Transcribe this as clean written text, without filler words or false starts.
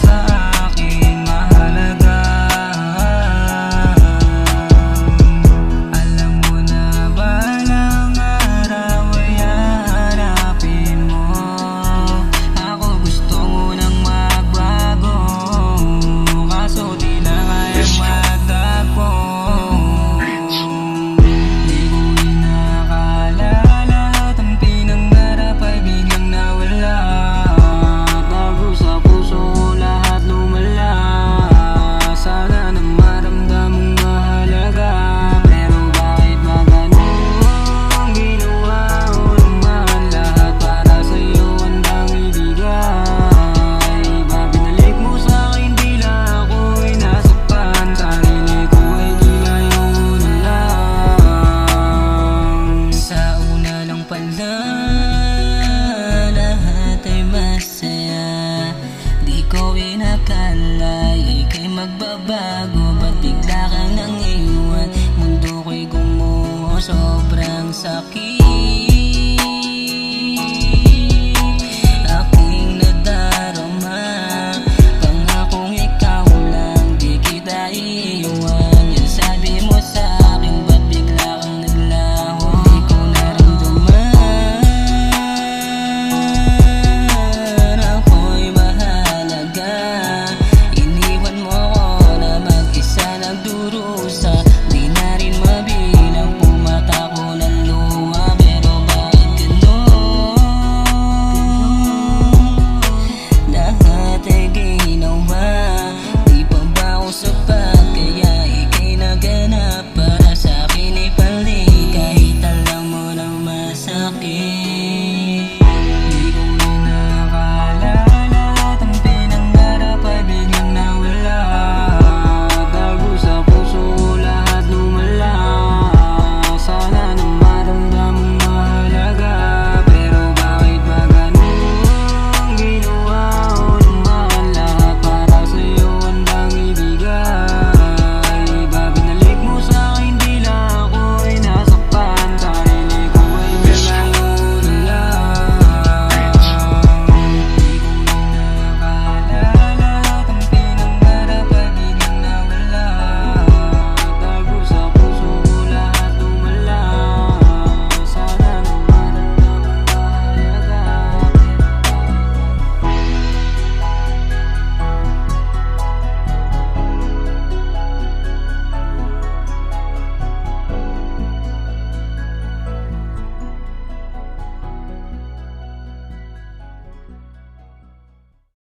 sa akin mahalaga. Alam mo na balang araw ay haharapin mo. Ako gusto mo nang magbago, kaso di na kayang magtakbo. Di ko inakala lahat ang pinangarap ay biglang nawala. Bago sa puso ko lahat lumala. Sana na maramdamang mahalaga, pero bakit ba ganun ginawa ko naman? Lahat para sa'yo handang ibigay. Babinalik mo sa'kin tila ako'y nasaktan. Sarili ko ay tila yung una lang. Sa una lang pala lahat ay masaya. Di ko inakala ika'y magbabago. Ba't bigla ka nang iwan? Mundo ko'y gumuho, sobrang sakit.